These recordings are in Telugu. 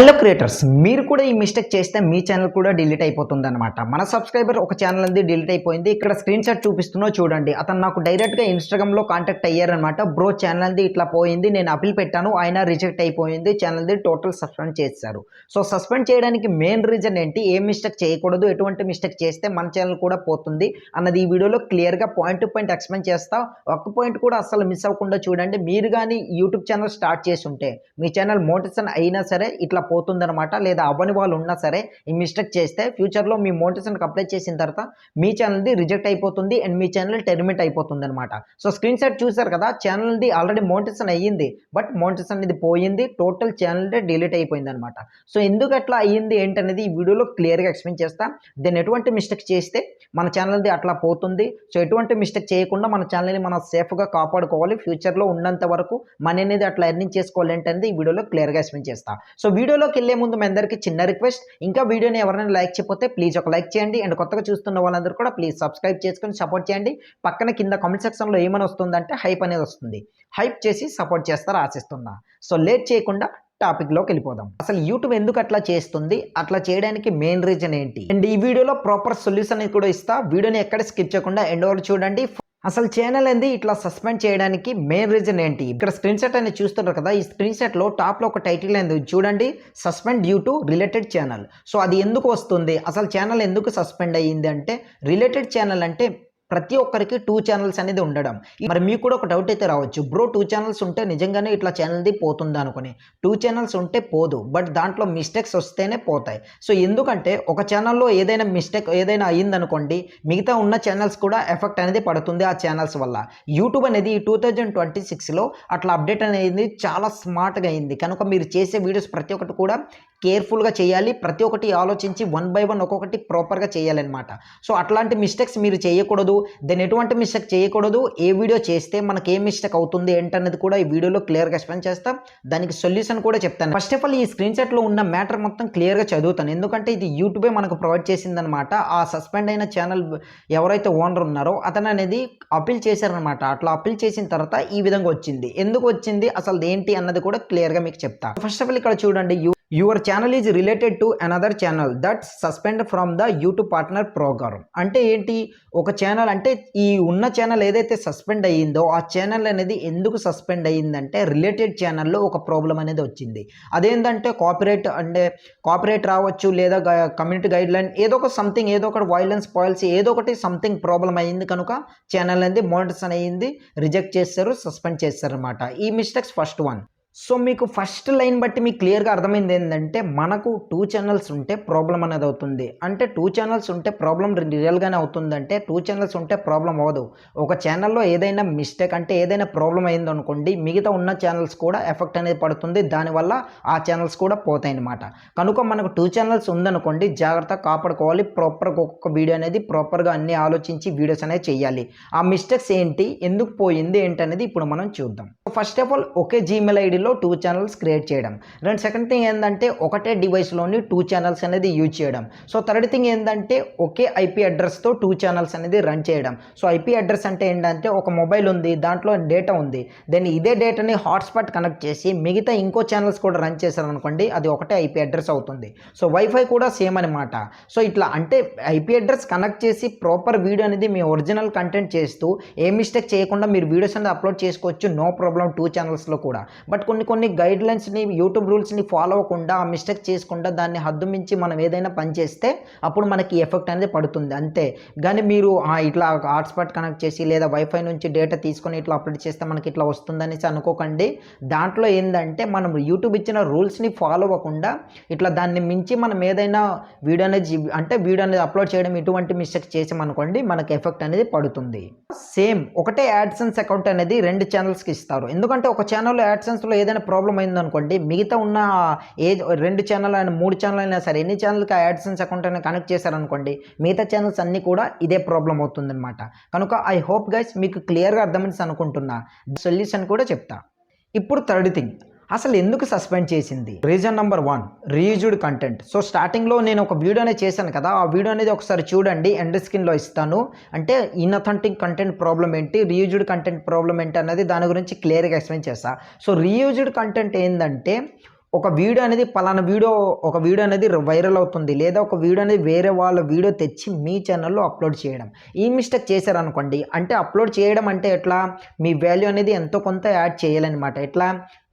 హలో క్రియేటర్స్, మీరు కూడా ఈ మిస్టేక్ చేస్తే మీ ఛానల్ కూడా డిలీట్ అయిపోతుంది అనమాట. మన సబ్స్క్రైబర్ ఒక ఛానల్ అనేది డిలీట్ అయిపోయింది. ఇక్కడ స్క్రీన్ షాట్ చూపిస్తున్నా చూడండి. అతను నాకు డైరెక్ట్గా ఇన్స్టాగ్రామ్లో కాంటాక్ట్ అయ్యారనమాట. బ్రో ఛానల్ అనేది ఇట్లా పోయింది, నేను అప్పీల్ పెట్టాను, అయినా రిజెక్ట్ అయిపోయింది, ఛానల్ అనేది టోటల్ సస్పెండ్ చేశారు. సో సస్పెండ్ చేయడానికి మెయిన్ రీజన్ ఏంటి, ఏ మిస్టేక్ చేయకూడదు, ఎటువంటి మిస్టేక్ చేస్తే మన ఛానల్ కూడా పోతుంది అన్నది ఈ వీడియోలో క్లియర్గా పాయింట్ టు పాయింట్ ఎక్స్ప్లెయిన్ చేస్తా. ఒక్క పాయింట్ కూడా అసలు మిస్ అవ్వకుండా చూడండి. మీరు కానీ యూట్యూబ్ ఛానల్ స్టార్ట్ చేసి ఉంటే మీ ఛానల్ మోటివేషన్ అయినా సరే ఇట్లా పోతుందన్నమాట, లేదా అవ్వని వాళ్ళు ఉన్నా సరే ఈ మిస్టేక్ చేస్తే ఫ్యూచర్లో మీ మోటివేషన్కి అప్లై చేసిన తర్వాత మీ ఛానల్ది రిజెక్ట్ అయిపోతుంది అండ్ మీ ఛానల్ టెర్మినేట్ అయిపోతుంది అనమాట. సో స్క్రీన్ షాట్ చూసారు కదా, ఛానల్ది ఆల్రెడీ మోటివేషన్ అయ్యింది, బట్ మోటివేషన్ అనేది పోయింది, టోటల్ ఛానల్ డిలీట్ అయిపోయింది అనమాట. సో ఎందుకు అట్లా అయ్యింది ఏంటనేది ఈ వీడియోలో క్లియర్గా ఎక్స్ప్లెయిన్ చేస్తా. దెన్ ఎటువంటి మిస్టేక్ చేస్తే మన ఛానల్ది అట్లా పోతుంది, సో ఎటువంటి మిస్టేక్ చేయకుండా మన ఛానల్ని మనం సేఫ్గా కాపాడుకోవాలి, ఫ్యూచర్లో ఉన్నంత వరకు మనీ అనేది అట్లా ఎర్నింగ్ చేసుకోవాలి ఏంటనేది ఈ వీడియోలో క్లియర్గా ఎక్స్ప్లెయిన్ చేస్తా. సో వీడియోలోకి వెళ్ళే ముందు మీ అందరికీ చిన్న రిక్వెస్ట్, ఇంకా వీడియోని ఎవరైనా లైక్ చేయకపోతే ప్లీజ్ ఒక లైక్ చేయండి అండ్ కొత్తగా చూస్తున్న వాళ్ళందరూ కూడా ప్లీజ్ సబ్స్క్రైబ్ చేసుకొని సపోర్ట్ చేయండి. పక్కన కింద కామెంట్ సెక్షన్లో ఏమని వస్తుందంటే హైప్ అనేది వస్తుంది, హైప్ చేసి సపోర్ట్ చేస్తారో ఆశిస్తున్నా. సో లేట్ చేయకుండా టాపిక్లోకి వెళ్ళిపోదాం. అసలు యూట్యూబ్ ఎందుకు అట్లా చేస్తుంది, అట్లా చేయడానికి మెయిన్ రీజన్ ఏంటి అండ్ ఈ వీడియోలో ప్రాపర్ సొల్యూషన్ అనేది కూడా ఇస్తా. వీడియోని ఎక్కడ స్కిప్ చేయకుండా ఎండ్ వరకు చూడండి. అసలు ఛానల్ అనేది ఇట్లా సస్పెండ్ చేయడానికి మెయిన్ రీజన్ ఏంటి, ఇక్కడ స్క్రీన్ షాట్ అనేది చూస్తున్నారు కదా, ఈ స్క్రీన్ షాట్లో టాప్లో ఒక టైటిల్ అనేది చూడండి, suspend due to related channel. So అది ఎందుకు వస్తుంది, అసలు ఛానల్ ఎందుకు సస్పెండ్ అయ్యింది అంటే, రిలేటెడ్ ఛానల్ అంటే ప్రతి ఒక్కరికి 2 ఛానల్స్ అనేది ఉండడం. మరి మీకు కూడా ఒక డౌట్ అయితే రావచ్చు, బ్రో 2 ఛానల్స్ ఉంటే నిజంగానే ఇట్లా ఛానల్ది పోతుందా అనుకుని. 2 ఛానల్స్ ఉంటే పోదు, బట్ దాంట్లో మిస్టేక్స్ వస్తేనే పోతాయి. సో ఎందుకంటే ఒక ఛానల్లో ఏదైనా మిస్టేక్ ఏదైనా అయ్యిందనుకోండి, మిగతా ఉన్న ఛానల్స్ కూడా ఎఫెక్ట్ అనేది పడుతుంది ఆ ఛానల్స్ వల్ల. యూట్యూబ్ అనేది 2026లో అట్లా అప్డేట్ అనేది చాలా స్మార్ట్గా అయింది కనుక మీరు చేసే వీడియోస్ ప్రతి ఒక్కటి కూడా కేర్ఫుల్గా చేయాలి, ప్రతి ఒక్కటి ఆలోచించి 1 బై 1 ఒక్కొక్కటి ప్రాపర్గా చేయాలన్నమాట. సో అట్లాంటి మిస్టేక్స్ మీరు చేయకూడదు, దెన్ ఎటువంటి మిస్టేక్ చేయకూడదు. ఏ వీడియో చేస్తే మనకి ఏ మిస్టేక్ అవుతుంది ఏంటనేది కూడా ఈ వీడియోలో క్లియర్గా ఎక్స్ప్లెయిన్ చేస్తాం, దానికి సొల్యూషన్ కూడా చెప్తాను. ఫస్ట్ ఆఫ్ ఆల్ ఈ స్క్రీన్ షాట్లో ఉన్న మ్యాటర్ మొత్తం క్లియర్గా చదువుతాను, ఎందుకంటే ఇది యూట్యూబే మనకు ప్రొవైడ్ చేసిందనమాట. ఆ సస్పెండ్ అయిన ఛానల్ ఎవరైతే ఓనర్ ఉన్నారో అతను అనేది అప్పీల్ చేశారనమాట. అట్లా అప్పీల్ చేసిన తర్వాత ఈ విధంగా వచ్చింది. ఎందుకు వచ్చింది అసలు ఏంటి అన్నది కూడా క్లియర్గా మీకు చెప్తా. ఫస్ట్ ఆఫ్ ఆల్ ఇక్కడ చూడండి, your channel is related to another channel that suspend from the YouTube partner program. అంటే ఏంటి, ఒక ఛానల్ అంటే ఈ ఉన్న ఛానల్ ఏదైతే సస్పెండ్ అయ్యిందో ఆ ఛానల్ అనేది ఎందుకు సస్పెండ్ అయ్యిందంటే రిలేటెడ్ ఛానల్లో ఒక ప్రాబ్లం అనేది వచ్చింది. అదేంటంటే కాపీరైట్, అంటే కాపీరైట్ రావచ్చు, లేదా కమ్యూనిటీ గైడ్ లైన్ ఏదో ఒక సంథింగ్, ఏదో ఒకటి వైలెన్స్ పాలసీ ఏదో ఒకటి సంథింగ్ ప్రాబ్లం అయ్యింది కనుక ఛానల్ అనేది మోనిటైజేషన్ అయ్యింది, రిజెక్ట్ చేస్తారు, సస్పెండ్ చేస్తారు అనమాట. ఈ మిస్టేక్స్ ఫస్ట్ వన్. సో మీకు ఫస్ట్ లైన్ బట్టి మీకు క్లియర్గా అర్థమైంది ఏంటంటే, మనకు 2 ఛానల్స్ ఉంటే ప్రాబ్లం అనేది అవుతుంది. అంటే 2 ఛానల్స్ ఉంటే ప్రాబ్లం రియల్గానే అవుతుందంటే 2 ఛానల్స్ ఉంటే ప్రాబ్లం అవ్వదు. ఒక ఛానల్లో ఏదైనా మిస్టేక్ అంటే ఏదైనా ప్రాబ్లం అయింది అనుకోండి, మిగతా ఉన్న ఛానల్స్ కూడా ఎఫెక్ట్ అనేది పడుతుంది, దానివల్ల ఆ ఛానల్స్ కూడా పోతాయి అన్నమాట. కనుక మనకు 2 ఛానల్స్ ఉందనుకోండి, జాగ్రత్తగా కాపాడుకోవాలి, ప్రాపర్గా ఒక్కొక్క వీడియో అనేది ప్రాపర్గా అన్ని ఆలోచించి వీడియోస్ అనేది చేయాలి. ఆ మిస్టేక్స్ ఏంటి, ఎందుకు పోయింది ఏంటనేది ఇప్పుడు మనం చూద్దాం. ఫస్ట్ ఆఫ్ ఆల్ ఒకే జీమెయిల్ ఐడిలో 2 ఛానల్స్ క్రియేట్ చేయడం. రెండు సెకండ్ థింగ్ ఏంటంటే ఒకటే డివైస్లోని 2 ఛానల్స్ అనేది యూజ్ చేయడం. సో థర్డ్ థింగ్ ఏంటంటే ఒకే ఐపీ అడ్రస్తో 2 ఛానల్స్ అనేది రన్ చేయడం. సో ఐపీ అడ్రస్ అంటే ఏంటంటే ఒక మొబైల్ ఉంది, దాంట్లో డేటా ఉంది, దెన్ ఇదే డేటాని హాట్స్పాట్ కనెక్ట్ చేసి మిగతా ఇంకో ఛానల్స్ కూడా రన్ చేశారనుకోండి, అది ఒకటే ఐపీ అడ్రస్ అవుతుంది. సో వైఫై కూడా సేమ్ అనమాట. సో ఇట్లా అంటే ఐపీ అడ్రస్ కనెక్ట్ చేసి ప్రాపర్ వీడియో అనేది మీ ఒరిజినల్ కంటెంట్ చేస్తూ ఏ మిస్టేక్ చేయకుండా మీరు వీడియోస్ అనేది అప్లోడ్ చేసుకోవచ్చు, నో ప్రాబ్లం 2 ఛానల్స్లో కూడా. బట్ కొన్ని గైడ్ లైన్స్ని, యూట్యూబ్ రూల్స్ని ఫాలో అవ్వకుండా, ఆ మిస్టేక్ చేసుకుండా దాన్ని హద్దు మించి మనం ఏదైనా పని చేస్తే అప్పుడు మనకి ఎఫెక్ట్ అనేది పడుతుంది అంతే. కానీ మీరు ఇట్లా హాట్స్పాట్ కనెక్ట్ చేసి లేదా వైఫై నుంచి డేటా తీసుకొని ఇట్లా అప్లోడ్ చేస్తే మనకి ఇట్లా వస్తుందనేసి అనుకోకండి. దాంట్లో ఏంటంటే మనం యూట్యూబ్ ఇచ్చిన రూల్స్ని ఫాలో అవ్వకుండా ఇట్లా దాన్ని మించి మనం ఏదైనా వీడియో అనేది అప్లోడ్ చేయడం ఇటువంటి మిస్టేక్ చేసామనుకోండి, మనకి ఎఫెక్ట్ అనేది పడుతుంది. సేమ్ ఒకటే యాడ్సెన్స్ అకౌంట్ అనేది 2 ఛానల్స్కి ఇస్తారు. ఎందుకంటే ఒక ఛానల్లో యాడ్సెన్స్లో ఏదైనా ప్రాబ్లం అయిందనుకోండి, మిగతా ఉన్న 2 ఛానల్ అయినా 3 ఛానల్ అయినా సరే ఎన్ని ఛానల్కి యాడ్సెన్స్ అకౌంట్ అయినా కనెక్ట్ చేశారనుకోండి, మిగతా ఛానల్స్ అన్నీ కూడా ఇదే ప్రాబ్లం అవుతుందన్నమాట. కనుక ఐ హోప్ గైస్ మీకు క్లియర్గా అర్థమైంది అనుకుంటున్నా. సొల్యూషన్ కూడా చెప్తా. ఇప్పుడు థర్డ్ థింగ్, అసలు ఎందుకు సస్పెండ్ చేసింది. Reason number 1, reused content. So స్టార్టింగ్లో నేను ఒక వీడియో అనేది చేశాను కదా, ఆ వీడియో అనేది ఒకసారి చూడండి, ఎండ్ స్క్రీన్లో ఇస్తాను. అంటే ఇన్అథెంటిక్ కంటెంట్ ప్రాబ్లం ఏంటి, రీయూజ్డ్ కంటెంట్ ప్రాబ్లం ఏంటి అన్నది దాని గురించి క్లియర్గా ఎక్స్ప్లెయిన్ చేస్తా. సో రీయూజ్డ్ కంటెంట్ ఏంటంటే ఒక వీడియో అనేది పలానా ఒక వీడియో అనేది వైరల్ అవుతుంది, లేదా ఒక వీడియో అనేది వేరే వాళ్ళ వీడియో తెచ్చి మీ ఛానల్లో అప్లోడ్ చేయడం. ఈ మిస్టేక్ చేశారనుకోండి, అంటే అప్లోడ్ చేయడం అంటే ఎట్లా, మీ వాల్యూ అనేది ఎంతో కొంత యాడ్ చేయాలన్నమాట. ఎట్లా,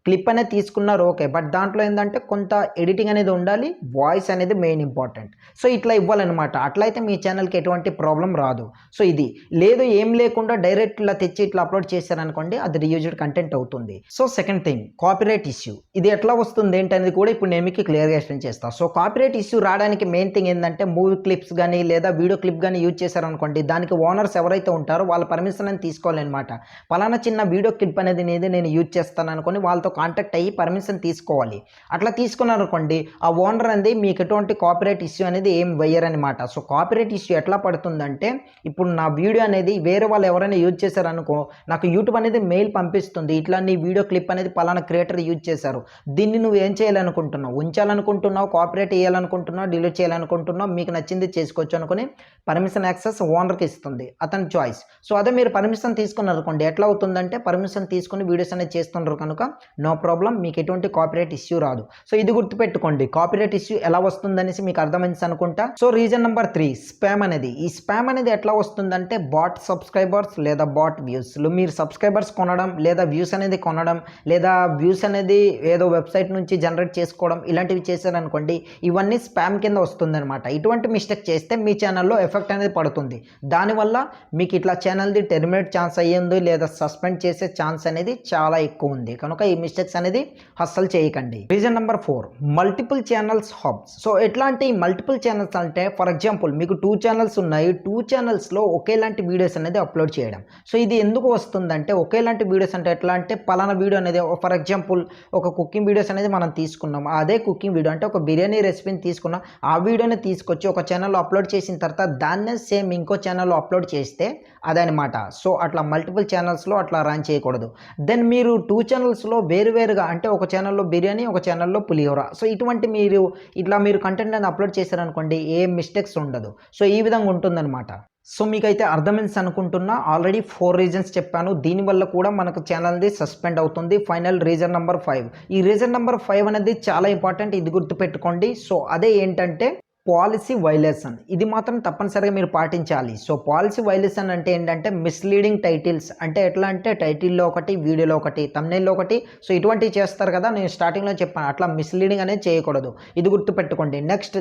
క్లిప్ అనేది తీసుకున్నారు ఓకే, బట్ దాంట్లో ఏంటంటే కొంత ఎడిటింగ్ అనేది ఉండాలి, వాయిస్ అనేది మెయిన్ ఇంపార్టెంట్. సో ఇట్లా ఇవ్వాలన్నమాట. అట్లయితే మీ ఛానల్కి ఎటువంటి ప్రాబ్లం రాదు. సో ఇది లేదు, ఏం లేకుండా డైరెక్ట్ ఇలా తెచ్చి ఇట్లా అప్లోడ్ చేశారనుకోండి, అది రీయూజ్డ్ కంటెంట్ అవుతుంది. So second thing, copyright issue. ఇది ఎట్లా వస్తుంది ఏంటనేది కూడా ఇప్పుడు నేను మీకు క్లియర్గా ఎక్స్ప్లెయిన్ చేస్తాను. సో కాపీరైట్ ఇష్యూ రావడానికి మెయిన్ థింగ్ ఏంటంటే, మూవీ క్లిప్స్ కానీ లేదా వీడియో క్లిప్ కానీ యూజ్ చేశారనుకోండి, దానికి ఓనర్స్ ఎవరైతే ఉంటారో వాళ్ళ పర్మిషన్ అని తీసుకోవాలన్నమాట. పలానా చిన్న వీడియో క్లిప్ అనేది నేను యూజ్ చేస్తాను అనుకోని వాళ్ళతో కాంటాక్ట్ అయ్యి పర్మిషన్ తీసుకోవాలి. అట్లా తీసుకున్నారనుకోండి, ఆ ఓనర్ అనేది మీకు ఎటువంటి కాపీరైట్ ఇష్యూ అనేది ఏం వేయరనమాట. సో కాపీరైట్ ఇష్యూ ఎట్లా పడుతుందంటే, ఇప్పుడు నా వీడియో అనేది వేరే వాళ్ళు ఎవరైనా యూజ్ చేశారనుకో, నాకు యూట్యూబ్ అనేది మెయిల్ పంపిస్తుంది, ఇట్లా నీ వీడియో క్లిప్ అనేది పలానా క్రియేటర్ యూజ్ చేశారు, దీన్ని నువ్వు ఏం చేయాలనుకుంటున్నావు, ఉంచాలనుకుంటున్నావు, కాపీరైట్ వేయాలనుకుంటున్నావు, డిలీట్ చేయాలనుకుంటున్నావు, మీకు నచ్చింది చేసుకోవచ్చు అనుకుని పర్మిషన్ యాక్సెస్ ఓనర్కి ఇస్తుంది, అతని చాయిస్. సో అదే మీరు పర్మిషన్ తీసుకున్నారనుకోండి, ఎట్లా అవుతుందంటే పర్మిషన్ తీసుకుని వీడియోస్ అనేది చేస్తున్నారు కనుక నో ప్రాబ్లం, మీకు ఎటువంటి కాపీరైట్ ఇష్యూ రాదు. సో ఇది గుర్తుపెట్టుకోండి, కాపీరైట్ ఇష్యూ ఎలా వస్తుందనేసి మీకు అర్థమైంది అనుకుంటా. సో రీజన్ నెంబర్ 3, స్పామ్ అనేది. ఈ స్పామ్ అనేది ఎట్లా వస్తుందంటే, బాట్ సబ్స్క్రైబర్స్ లేదా బాట్ వ్యూస్లు. మీరు సబ్స్క్రైబర్స్ కొనడం లేదా వ్యూస్ అనేది కొనడం లేదా వ్యూస్ అనేది ఏదో వెబ్సైట్ నుంచి జనరేట్ చేసుకోవడం, ఇలాంటివి చేశారనుకోండి, ఇవన్నీ స్పామ్ కింద వస్తుందన్నమాట. ఇటువంటి మిస్టేక్ చేస్తే మీ ఛానల్లో ఎఫెక్ట్ అనేది పడుతుంది. దానివల్ల మీకు ఇట్లా ఛానల్ది టెర్మినేట్ ఛాన్స్ అయ్యింది లేదా సస్పెండ్ చేసే ఛాన్స్ అనేది చాలా ఎక్కువ ఉంది కనుక ఈ మిస్టేక్స్ అనేది అస్సలు చేయకండి. Reason number 4, multiple channels hubs. So ఎట్లాంటి మల్టిపుల్ ఛానల్స్ అంటే, ఫర్ ఎగ్జాంపుల్ మీకు 2 ఛానల్స్ ఉన్నాయి, 2 ఛానల్స్లో ఒకేలాంటి వీడియోస్ అనేది అప్లోడ్ చేయడం. సో ఇది ఎందుకు వస్తుందంటే, ఒకేలాంటి వీడియోస్ అంటే ఎట్లా అంటే, పలానా వీడియో అనేది ఫర్ ఎగ్జాంపుల్ ఒక కుకింగ్ వీడియోస్ అనేది మనం తీసుకున్నాం, అదే కుకింగ్ వీడియో అంటే ఒక బిర్యానీ రెసిపీని తీసుకున్నాం, ఆ వీడియోని తీసుకొచ్చి ఒక ఛానల్లో అప్లోడ్ చేసిన తర్వాత దాన్నే సేమ్ ఇంకో ఛానల్లో అప్లోడ్ చేస్తే అదనమాట. సో అట్లా మల్టిపుల్ ఛానల్స్లో అట్లా రన్ చేయకూడదు. దెన్ మీరు 2 ఛానల్స్లో వేరువేరుగా అంటే ఒక ఛానల్లో బిర్యానీ, ఒక ఛానల్లో పులిహోర, సో ఇటువంటి మీరు కంటెంట్ అనేది అప్లోడ్ చేశారనుకోండి, ఏ మిస్టేక్స్ ఉండదు. సో ఈ విధంగా ఉంటుందన్నమాట. సో మీకైతే అర్థమైంది అనుకుంటున్నా. ఆల్రెడీ 4 రీజన్స్ చెప్పాను, దీనివల్ల కూడా మనకు ఛానల్ది సస్పెండ్ అవుతుంది. Final reason number 5. ఈ రీజన్ నెంబర్ 5 అనేది చాలా ఇంపార్టెంట్, ఇది గుర్తుపెట్టుకోండి. సో అదే ఏంటంటే పాలసీ వైలేషన్. ఇది మాత్రం తప్పనిసరిగా మీరు పాటించాలి. సో పాలసీ వైలేషన్ అంటే ఏంటంటే, మిస్లీడింగ్ టైటిల్స్. అంటే ఎట్లా అంటే, టైటిల్లో ఒకటి, వీడియోలో ఒకటి, థంబ్నెయిల్లో ఒకటి, సో ఇటువంటివి చేస్తారు కదా, నేను స్టార్టింగ్లో చెప్పాను, అట్లా మిస్లీడింగ్ అనేది చేయకూడదు, ఇది గుర్తుపెట్టుకోండి. Next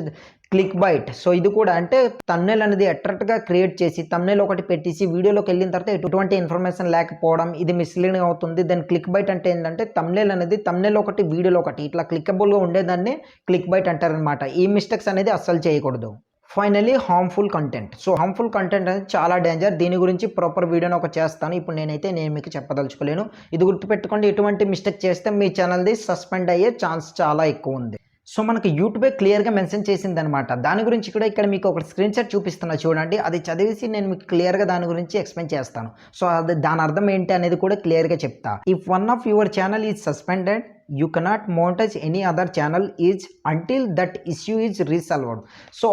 click bait. సో ఇది కూడా అంటే థంబ్నెయిల్ అనేది అట్రాక్ట్గా క్రియేట్ చేసి థంబ్నెయిల్ ఒకటి పెట్టేసి వీడియోలోకి వెళ్ళిన తర్వాత ఎటువంటి ఇన్ఫర్మేషన్ లేకపోవడం, ఇది మిస్లీడింగ్ అవుతుంది. దెన్ క్లిక్ బైట్ అంటే ఏంటంటే, థంబ్నెయిల్ ఒకటి, వీడియోలో ఒకటి, ఇట్లా క్లిక్కబుల్గా ఉండేదాన్ని క్లిక్ బైట్ అంటారనమాట. ఈ మిస్టేక్స్ అనేది అస్సలు చేయకూడదు. Finally harmful content. So harmful content అనేది చాలా డేంజర్, దీని గురించి ప్రాపర్ వీడియోని ఒక చేస్తాను, ఇప్పుడు నేను మీకు చెప్పదలుచుకోలేను. ఇది గుర్తుపెట్టుకోండి, ఎటువంటి మిస్టేక్ చేస్తే మీ ఛానల్ది సస్పెండ్ అయ్యే ఛాన్స్ చాలా ఎక్కువ ఉంది. సో మనకి యూట్యూబే క్లియర్గా మెన్షన్ చేసిందనమాట. దాని గురించి కూడా ఇక్కడ మీకు ఒక స్క్రీన్ షాట్ చూపిస్తున్నా చూడండి, అది చదివేసి నేను మీకు క్లియర్గా దాని గురించి ఎక్స్ప్లెయిన్ చేస్తాను. సో అది దాని అర్థం ఏంటి అనేది కూడా క్లియర్గా చెప్తా. If one of your channel is suspended, you cannot monetize any other channel is until that issue is resolved. So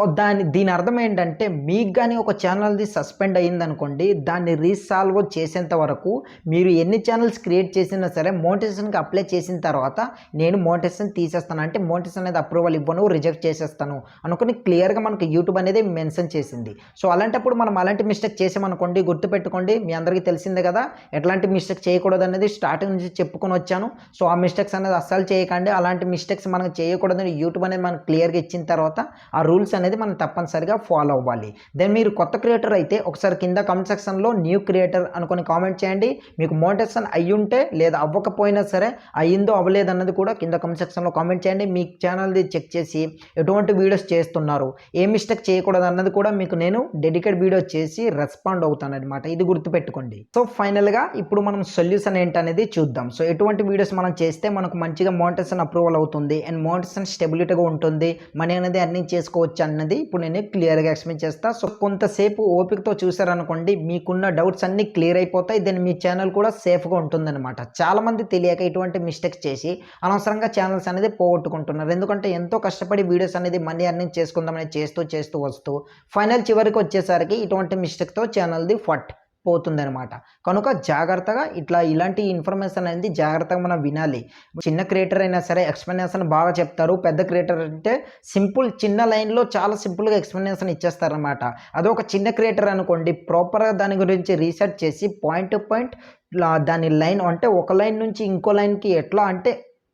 దీని అర్థం ఏంటంటే, మీకు కానీ ఒక ఛానల్ది సస్పెండ్ అయ్యిందనుకోండి, దాన్ని రీసాల్వ్ చేసేంత వరకు మీరు ఎన్ని ఛానల్స్ క్రియేట్ చేసినా సరే మోనిటైజేషన్కి అప్లై చేసిన తర్వాత నేను మోనిటైజేషన్ తీసేస్తాను, అంటే మోనిటైజేషన్ అనేది అప్రూవల్ ఇవ్వను, రిజెక్ట్ చేసేస్తాను అనుకుని క్లియర్గా మనకు యూట్యూబ్ అనేది మెన్షన్ చేసింది. సో అలాంటప్పుడు మనం అలాంటి మిస్టేక్ చేసామనుకోండి, గుర్తుపెట్టుకోండి, మీ అందరికీ తెలిసిందే కదా ఎట్లాంటి మిస్టేక్ చేయకూడదు అనేది స్టార్టింగ్ నుంచి చెప్పుకొని వచ్చాను. సో ఆ మిస్టేక్స్ అనేది అస్సలు చేయకండి. అలాంటి మిస్టేక్స్ మనం చేయకూడదని యూట్యూబ్ అనేది మనకు క్లియర్గా ఇచ్చిన తర్వాత ఆ రూల్స్ అనేది మనం తప్పనిసరిగా ఫాలో అవ్వాలి. దెన్ మీరు కొత్త క్రియేటర్ అయితే ఒకసారి కింద కామెంట్ సెక్షన్లో న్యూ క్రియేటర్ అనుకొని కామెంట్ చేయండి. మీకు మోనిటైజేషన్ అయ్యుంటే లేదా అవ్వకపోయినా సరే, అయ్యిందో అవ్వలేదు అన్నది కూడా కింద కామెంట్ సెక్షన్లో కామెంట్ చేయండి. మీ ఛానల్ది చెక్ చేసి ఎటువంటి వీడియోస్ చేస్తున్నారు, ఏ మిస్టేక్ చేయకూడదు అన్నది కూడా మీకు నేను డెడికేట్ వీడియో చేసి రెస్పాండ్ అవుతాను అనమాట, ఇది గుర్తుపెట్టుకోండి. సో ఫైనల్గా ఇప్పుడు మనం సొల్యూషన్ ఏంటనేది చూద్దాం. సో ఎటువంటి వీడియోస్ మనం చేస్తే మనకు మంచిగా మోనిటైజేషన్ అప్రూవల్ అవుతుంది అండ్ మోనిటైజేషన్ స్టెబిలిటీగా ఉంటుంది, మనీ అనేది ఎర్నింగ్ చేసుకోవచ్చు అన్నది ఇప్పుడు నేను క్లియర్గా ఎక్స్ప్లెయిన్ చేస్తాను. సో కొంతసేపు ఓపికతో చూసారనుకోండి, మీకున్న డౌట్స్ అన్నీ క్లియర్ అయిపోతాయి. దెన్ మీ ఛానల్ కూడా సేఫ్గా ఉంటుందన్నమాట. చాలామంది తెలియక ఇటువంటి మిస్టేక్స్ చేసి అనవసరంగా ఛానల్స్ అనేది పోగొట్టుకుంటున్నారు. ఎందుకంటే ఎంతో కష్టపడి వీడియోస్ అనేది మనీ ఎర్నింగ్ చేసుకుందామని చేస్తూ వస్తూ ఫైనల్ చివరికి వచ్చేసరికి ఇటువంటి మిస్టేక్తో ఛానల్ది పోతుందనమాట. కనుక జాగ్రత్తగా ఇలాంటి ఇన్ఫర్మేషన్ అనేది జాగ్రత్తగా మనం వినాలి. చిన్న క్రియేటర్ అయినా సరే ఎక్స్ప్లెనేషన్ బాగా చెప్తారు. పెద్ద క్రియేటర్ అంటే సింపుల్ చిన్న లైన్లో చాలా సింపుల్గా ఎక్స్ప్లెనేషన్ ఇచ్చేస్తారనమాట. అదే ఒక చిన్న క్రియేటర్ అనుకోండి, ప్రాపర్గా దాని గురించి రీసెర్చ్ చేసి పాయింట్ టు పాయింట్ దాని లైన్ అంటే ఒక లైన్ నుంచి ఇంకో లైన్కి ఎట్లా అంటే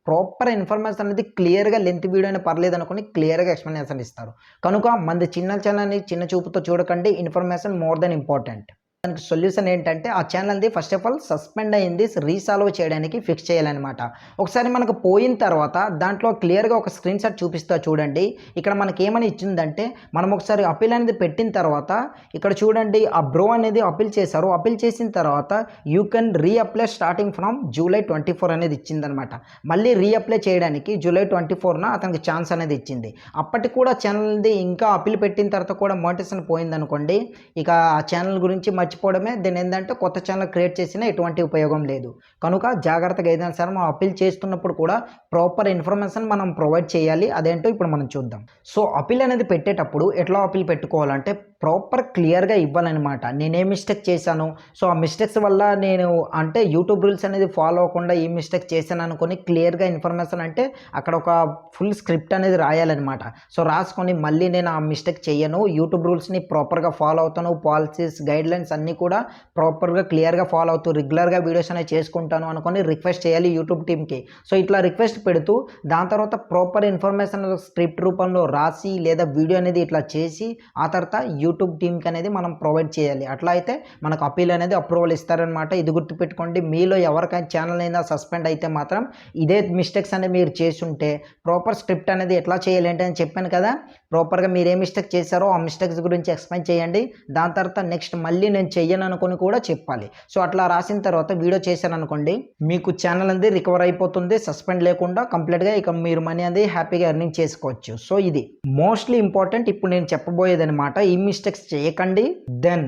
ప్రాపర్ ఇన్ఫర్మేషన్ అనేది క్లియర్గా లెంత్ వీడియో అయినా పర్లేదు అనుకుని క్లియర్గా ఎక్స్ప్లెనేషన్ ఇస్తారు. కనుక మనది చిన్న ఛానల్ని చిన్న చూపుతో చూడకండి. Information more than important. దానికి సొల్యూషన్ ఏంటంటే ఆ ఛానల్ది ఫస్ట్ ఆఫ్ ఆల్ సస్పెండ్ అయింది రీసాల్వ్ చేయడానికి ఫిక్స్ చేయాలన్నమాట. ఒకసారి మనకు పోయిన తర్వాత దాంట్లో క్లియర్గా ఒక స్క్రీన్ షాట్ చూపిస్తా చూడండి. ఇక్కడ మనకి ఏమని ఇచ్చిందంటే మనం ఒకసారి అపీల్ అనేది పెట్టిన తర్వాత ఇక్కడ చూడండి ఆ బ్రో అనేది అపీల్ చేశారు. అపీల్ చేసిన తర్వాత you can reapply starting from July 24 అనేది ఇచ్చిందనమాట. మళ్ళీ రీఅప్లై చేయడానికి July 24న అతనికి ఛాన్స్ అనేది ఇచ్చింది. అప్పటికి కూడా ఛానల్ది ఇంకా అపీల్ పెట్టిన తర్వాత కూడా మోటివేషన్ పోయిందనుకోండి, ఇక ఆ ఛానల్ గురించి మర్చిపోవడమే. దీని ఏంటంటే కొత్త ఛానల్ క్రియేట్ చేసినా ఎటువంటి ఉపయోగం లేదు. కనుక జాగ్రత్తగా ఏదైనా సరే మనం అపీల్ చేస్తున్నప్పుడు కూడా ప్రాపర్ ఇన్ఫర్మేషన్ మనం ప్రొవైడ్ చేయాలి. అదేంటో ఇప్పుడు మనం చూద్దాం. సో అపీల్ అనేది పెట్టేటప్పుడు ఎట్లా అపీల్ పెట్టుకోవాలంటే ప్రాపర్ క్లియర్గా ఇవ్వాలన్నమాట. నేనే మిస్టేక్ చేశాను, సో ఆ మిస్టేక్స్ వల్ల నేను అంటే యూట్యూబ్ రూల్స్ అనేది ఫాలో అవ్వకుండా ఈ మిస్టేక్ చేశాను అనుకొని క్లియర్గా ఇన్ఫర్మేషన్ అంటే అక్కడ ఒక ఫుల్ స్క్రిప్ట్ అనేది రాయాలన్నమాట. సో రాసుకొని మళ్ళీ నేను ఆ మిస్టేక్ చేయను, యూట్యూబ్ రూల్స్ని ప్రాపర్గా ఫాలో అవుతాను, పాలసీస్ గైడ్లైన్స్ అన్నీ కూడా ప్రాపర్గా క్లియర్గా ఫాలో అవుతూ రెగ్యులర్గా వీడియోస్ అనేవి చేసుకుంటాను అనుకొని రిక్వెస్ట్ చేయాలి యూట్యూబ్ టీమ్కి. సో ఇట్లా రిక్వెస్ట్ పెడుతూ దాని తర్వాత ప్రాపర్ ఇన్ఫర్మేషన్ స్క్రిప్ట్ రూపంలో రాసి లేదా వీడియో అనేది ఇట్లా చేసి ఆ తర్వాత యూట్యూబ్ టీమ్కి అనేది మనం ప్రొవైడ్ చేయాలి. అట్లా అయితే మనకు అపీల్ అనేది అప్రూవల్ ఇస్తారనమాట. ఇది గుర్తుపెట్టుకోండి. మీలో ఎవరికైనా ఛానల్ అయినా సస్పెండ్ అయితే మాత్రం ఇదే మిస్టేక్స్ అనేది మీరు చేసుంటే ప్రాపర్ స్క్రిప్ట్ అనేది ఎట్లా చేయాలి అంటే అని చెప్పాను కదా, ప్రాపర్గా మీరు ఏ మిస్టేక్ చేశారో ఆ మిస్టేక్స్ గురించి ఎక్స్ప్లెయిన్ చేయండి. దాని తర్వాత నెక్స్ట్ మళ్ళీ నేను చెయ్యను అనుకొని కూడా చెప్పాలి. సో అట్లా రాసిన తర్వాత వీడియో చేశాను అనుకోండి, మీకు ఛానల్ అనేది రికవర్ అయిపోతుంది సస్పెండ్ లేకుండా కంప్లీట్గా. ఇక మీరు మనీ అనేది హ్యాపీగా ఎర్నింగ్ చేసుకోవచ్చు. సో ఇది మోస్ట్లీ ఇంపార్టెంట్ ఇప్పుడు నేను చెప్పబోయేది అనమాట. ఈ మిస్టేక్స్ చేయకండి. దెన్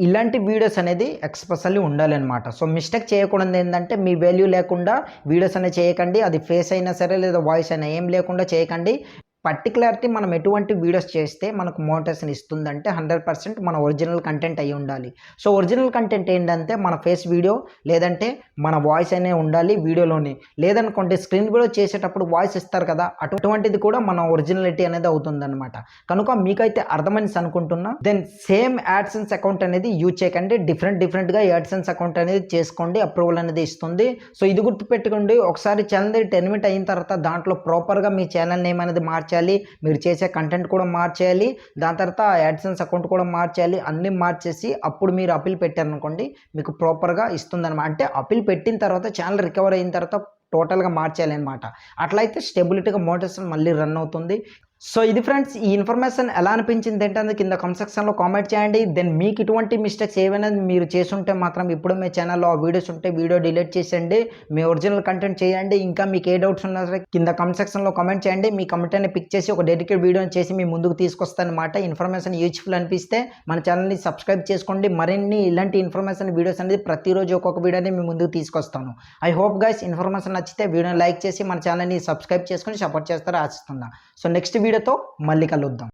ఇలాంటి వీడియోస్ అనేది ఎక్స్పెషల్లీ ఉండాలన్నమాట. సో మిస్టేక్ చేయకూడదు ఏంటంటే మీ వాల్యూ లేకుండా వీడియోస్ అనేది చేయకండి. అది ఫేస్ అయినా సరే లేదా వాయిస్ అయినా ఏం లేకుండా చేయకండి. పర్టికులారిటీ మనం ఎటువంటి వీడియోస్ చేస్తే మనకు మోటివేషన్ ఇస్తుందంటే 100% మన ఒరిజినల్ కంటెంట్ అయి ఉండాలి. సో ఒరిజినల్ కంటెంట్ ఏంటంటే మన ఫేస్ వీడియో లేదంటే మన వాయిస్ అనే ఉండాలి వీడియోలోని. లేదనుకోండి స్క్రీన్ వీడియో చేసేటప్పుడు వాయిస్ ఇస్తారు కదా, అటువంటిది కూడా మన ఒరిజినాలిటీ అనేది అవుతుందన్నమాట. కనుక మీకైతే అర్థమైంది అనుకుంటున్నా. దెన్ సేమ్ యాడ్సెన్స్ అకౌంట్ అనేది యూజ్ చేయకండి. డిఫరెంట్గా యాడ్సెన్స్ అకౌంట్ అనేది చేసుకోండి, అప్రూవల్ అనేది ఇస్తుంది. సో ఇది గుర్తుపెట్టుకోండి. ఒకసారి ఛానల్ 10 minutes అయిన తర్వాత దాంట్లో ప్రాపర్గా మీ ఛానల్ నేమ్ అనేది మార్చాలి, మీరు చేసే కంటెంట్ కూడా మార్చేయాలి, దాని తర్వాత యాడ్సెన్స్ అకౌంట్ కూడా మార్చేయాలి. అన్నీ మార్చేసి అప్పుడు మీరు అపీల్ పెట్టారనుకోండి మీకు ప్రాపర్గా ఇస్తుందన్నమాట. అంటే అపీల్ పెట్టిన తర్వాత ఛానల్ రికవర్ అయిన తర్వాత టోటల్గా మార్చేయాలి అనమాట. అట్లయితే స్టెబిలిటీగా మోటివేషన్ మళ్ళీ రన్ అవుతుంది. సో ఇది ఫ్రెండ్స్, ఈ ఇన్ఫర్మేషన్ ఎలా అనిపించింది ఏంటంటే కింద కామెంట్ సెక్షన్లో కామెంట్ చేయండి. దెన్ మీకు ఇటువంటి మిస్టేక్స్ ఏమైనా మీరు చేసుంటే మాత్రం ఇప్పుడు మీ ఛానల్లో ఆ వీడియోస్ ఉంటే వీడియో డిలీట్ చేసేయండి, మీ ఒరిజినల్ కంటెంట్ చేయండి. ఇంకా మీకు ఏ డౌట్స్ ఉన్నా సరే కింద కామెంట్ సెక్షన్లో కామెంట్ చేయండి. మీ కామెంట్ అనేది పిక్ చేసి ఒక డెడికేట్ వీడియోని చేసి మీ ముందుకు తీసుకొస్తానమాట. ఇన్ఫర్మేషన్ యూజ్ఫుల్ అనిపిస్తే మన ఛానల్ని సబ్స్క్రైబ్ చేసుకోండి. మరిన్ని ఇలాంటి ఇన్ఫర్మేషన్ వీడియోస్ అనేది ప్రతిరోజు ఒక్కొక్క వీడియోని మీ ముందుకు తీసుకొస్తాను. ఐ హోప్ గైస్ ఇన్ఫర్మేషన్ నచ్చితే వీడియోని లైక్ చేసి మన ఛానల్ని సబ్స్క్రైబ్ చేసుకొని సపోర్ట్ చేస్తారో ఆశిస్తున్నా. సో నెక్స్ట్ వీడియోతో మళ్ళీ కలుద్దాం.